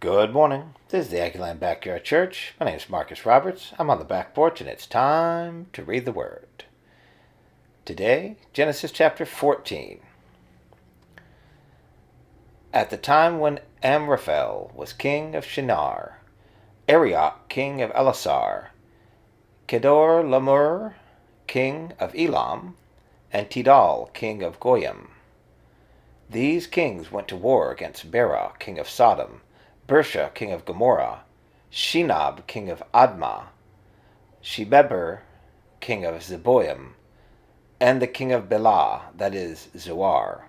Good morning. This is the Aggieland Backyard Church. My name is Marcus Roberts. I'm on the back porch and it's time to read the Word. Today, Genesis chapter 14. At the time when Amraphel was king of Shinar, Arioch king of Elasar, Kedorlaomer king of Elam, and Tidal king of Goyim. These kings went to war against Bera king of Sodom, Bersha king of Gomorrah, Shinab king of Admah, Shemeber king of Zeboim, and the king of Bela, that is, Zoar.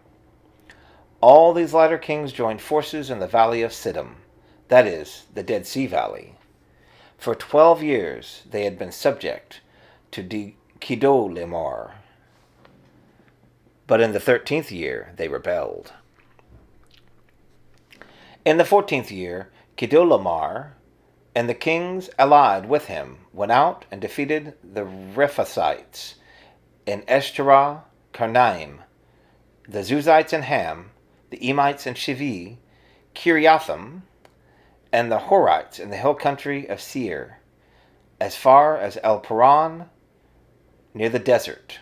All these latter kings joined forces in the valley of Siddim, that is, the Dead Sea Valley. For 12 years they had been subject to Kedorlaomer, but in the 13th year they rebelled. In the 14th year, Kedorlaomer and the kings allied with him went out and defeated the Rephaites in Eshterah Karnaim, the Zuzites in Ham, the Emites in Shivi, Kiriathaim, and the Horites in the hill country of Seir, as far as El Paran, near the desert.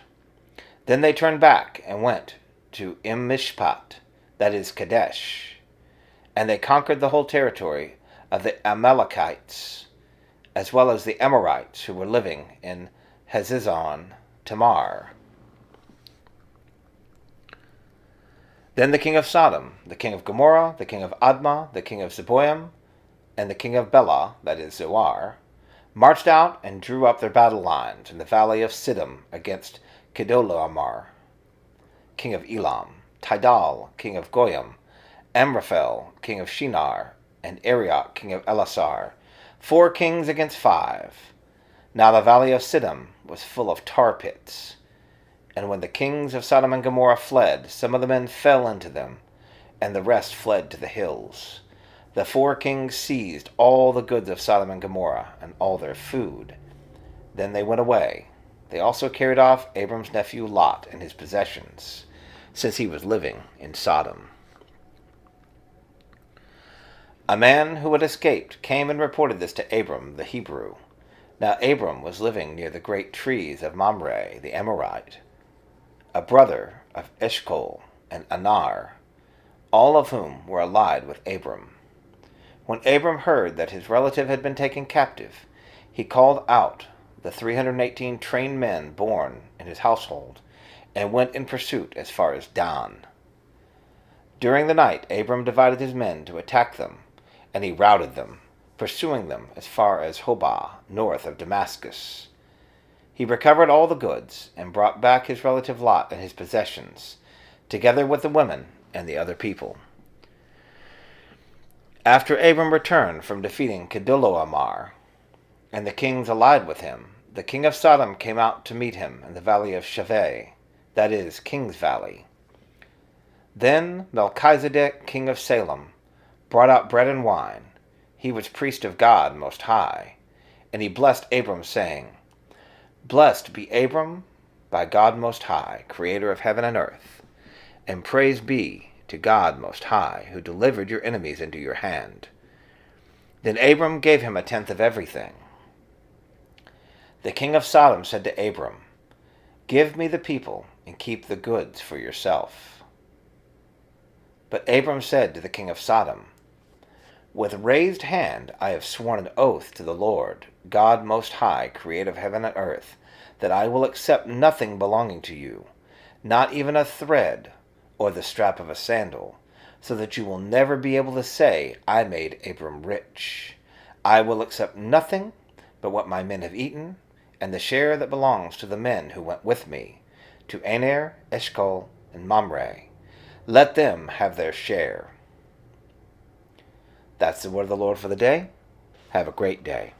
Then they turned back and went to Mishpat, that is Kadesh, and they conquered the whole territory of the Amalekites, as well as the Amorites who were living in Hazezon Tamar. Then the king of Sodom, the king of Gomorrah, the king of Admah, the king of Zeboim, and the king of Bela, that is Zoar, marched out and drew up their battle lines in the valley of Siddim against Kedorlaomer, king of Elam, Tidal, king of Goyim, Amraphel, king of Shinar, and Arioch, king of Elasar, 4 kings against 5. Now the valley of Siddim was full of tar pits. And when the kings of Sodom and Gomorrah fled, some of the men fell into them, and the rest fled to the hills. The 4 kings seized all the goods of Sodom and Gomorrah, and all their food. Then they went away. They also carried off Abram's nephew Lot and his possessions, since he was living in Sodom. A man who had escaped came and reported this to Abram the Hebrew. Now Abram was living near the great trees of Mamre the Amorite, a brother of Eshcol and Anar, all of whom were allied with Abram. When Abram heard that his relative had been taken captive, he called out the 318 trained men born in his household, and went in pursuit as far as Dan. During the night Abram divided his men to attack them, and he routed them, pursuing them as far as Hobah, north of Damascus. He recovered all the goods, and brought back his relative Lot and his possessions, together with the women and the other people. After Abram returned from defeating Kedorlaomer, and the kings allied with him, the king of Sodom came out to meet him in the valley of Shaveh, that is, King's Valley. Then Melchizedek, king of Salem, brought out bread and wine. He was priest of God Most High, and he blessed Abram, saying, Blessed be Abram by God Most High, creator of heaven and earth, and praise be to God Most High, who delivered your enemies into your hand. Then Abram gave him 1/10 of everything. The king of Sodom said to Abram, Give me the people, and keep the goods for yourself. But Abram said to the king of Sodom, With raised hand I have sworn an oath to the Lord, God Most High, creator of heaven and earth, that I will accept nothing belonging to you, not even a thread or the strap of a sandal, so that you will never be able to say, I made Abram rich. I will accept nothing but what my men have eaten, and the share that belongs to the men who went with me, to Aner, Eshcol, and Mamre. Let them have their share. That's the word of the Lord for the day. Have a great day.